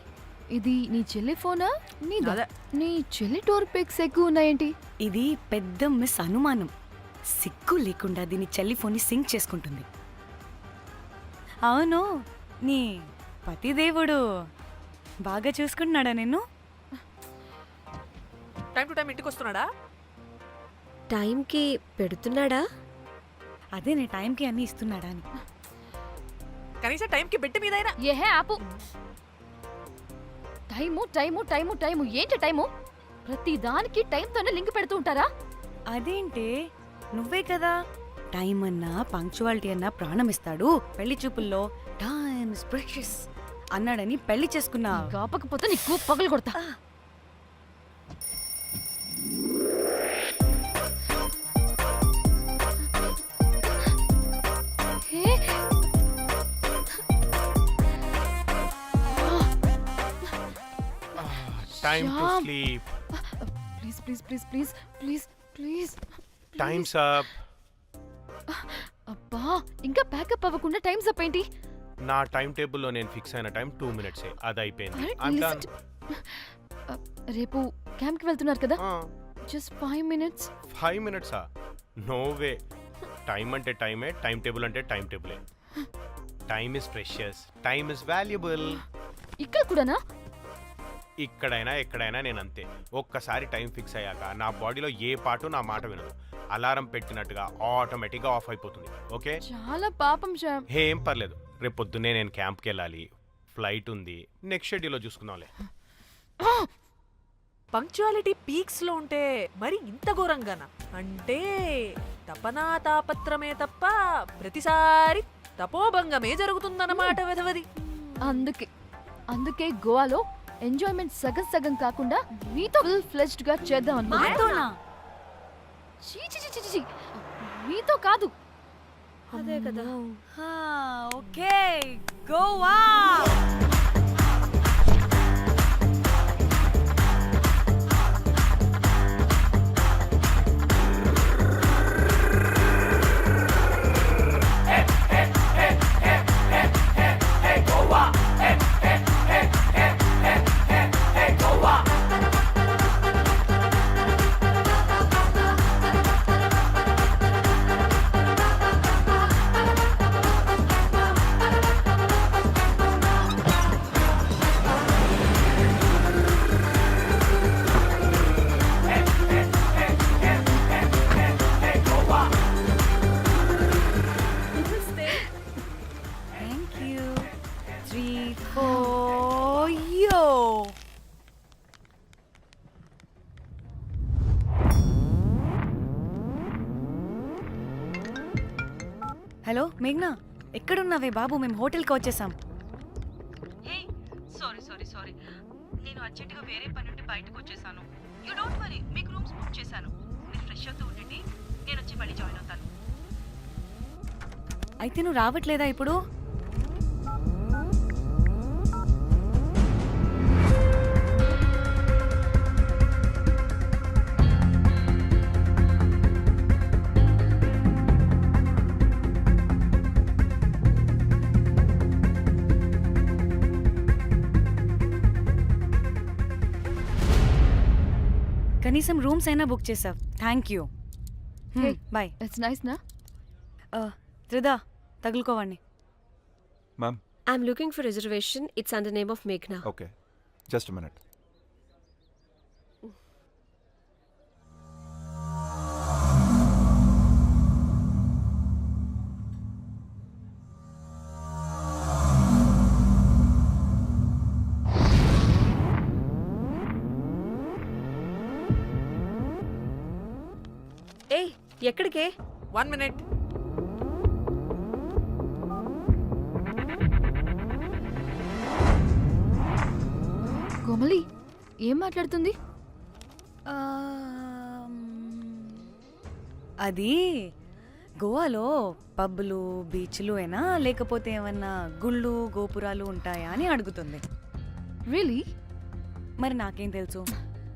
ఇది నీ చెల్లి ఫోనా? నీ చెల్లి టూర్ పిక్స్ ఎక్కువ ఉన్నాయేంటి? ఇది పెద్ద మిస్ అనుమానం. సిగ్గు లేకుండా దీని చెల్లి ఫోన్ని సింక్ చేసుకుంటుంది. అవును, నీ పతిదేవుడు బాగా చూసుకుంటున్నాడా నిన్ను? టైం టు టైం ఇంటికి వస్తున్నాడా? టైంకి పెడుతున్నాడా? అదే నీ టైంకి అన్ని ఇస్తున్నాడా అని. కనీసం టైంకి బెట్టి మీదైనా. ఏహే ఆపు. టైము ఏంటి టైము? ప్రతి దానికి టైంతోనే లింక్ పెడుతూ ఉంటారా? అదేంటే, నువ్వే కదా టైం అన్నా పంక్చువాలిటీ అన్నా ప్రాణం ఇస్తాడు, పెళ్లి చూపుల్లో టైమ్ ఇస్ ప్రెషియస్ అన్నాడని పెళ్లి చేసుకున్నా. కాపకపోతే నీకు పగలు కొడతా. Time to sleep. Please. Time's up. అబ్బా ఇంకా ప్యాకప్ అవ్వకుండా టైం అప్ ఏంటి? నా టైం టేబుల్లో నేను ఫిక్స్ అయిన టైం 2 minutes అది అయిపోయింది. అరే, I'm listen done. రేపు క్యాంప్ కి వెళ్తున్నారు కదా? Just 5 minutes. 5 minutes no way. Time అంటే టైమే, టైం టేబుల్ అంటే టైం టేబులే. Time is precious, time is valuable. ఇక్కడ కూడానా? ఇక్కడైనా ఎక్కడైనా నేను అంతే. ఒక్కసారి టైం ఫిక్స్ అయ్యాక నా బాడీలో ఏ పాటు నా మాట వినదు. అలారం పెట్టినట్టుగా ఆటోమేటిక్గా ఆఫ్ అయిపోతుంది. ఓకే, చాలా పాపం శ్యామ్. ఏం పర్లేదు. రేపు పొద్దున్నే నేను క్యాంప్కి వెళ్ళాలి, ఫ్లైట్ ఉంది. నెక్స్ట్ షెడ్యూల్లో చూసుకుందాంలే. పంక్చువాలిటీ పీక్స్ లో ఉంటే మరి ఇంత ఘోరంగానా? అంటే తపనా తాపత్రమే తప్ప ప్రతిసారి తపోభంగమే జరుగుతుందన్నమాట వెధవది. అందుకే గోవాలో ఎంజాయ్మెంట్ సగం సగం కాకుండా మీతో ఫుల్ ఫ్లెజ్డ్ గా చేద్దాం అనుకున్నా. మీతో కాదు. అదే కదా. ఓకే, గోవా. హలో మేఘ్నా, ఎక్కడున్నావే బాబు? మేము హోటల్కి వచ్చేసాం. సారీ నేను అర్జెంటుగా వేరే పని నుండి బయటకు వచ్చేసాను. యూ డోంట్ వరీ, మీకు రూమ్స్ బుక్ చేశాను. మీరు ఫ్రెష్ అవుతూ ఉండండి, నేను వచ్చి మళ్ళీ జాయిన్ అవుతాను. అయితే నువ్వు రావట్లేదా ఇప్పుడు? కనీసం రూమ్స్ అయినా బుక్ చేసావు. Thank you. Bye. It's nice నా? త్రిదా, తగులుకోవండి. Ma'am, I am looking for reservation. It's under name of మేఘ్నా. Okay, just minute. ఏయ్, ఎక్కడికే? 1 minute. కోమలి ఏం మాట్లాడుతుంది? అది గోవాలో పబ్బులు, బీచ్లు అయినా లేకపోతే ఏమన్నా గుళ్ళు, గోపురాలు ఉంటాయా అని అడుగుతుంది. రియలీ? మరి నాకేం తెలుసు?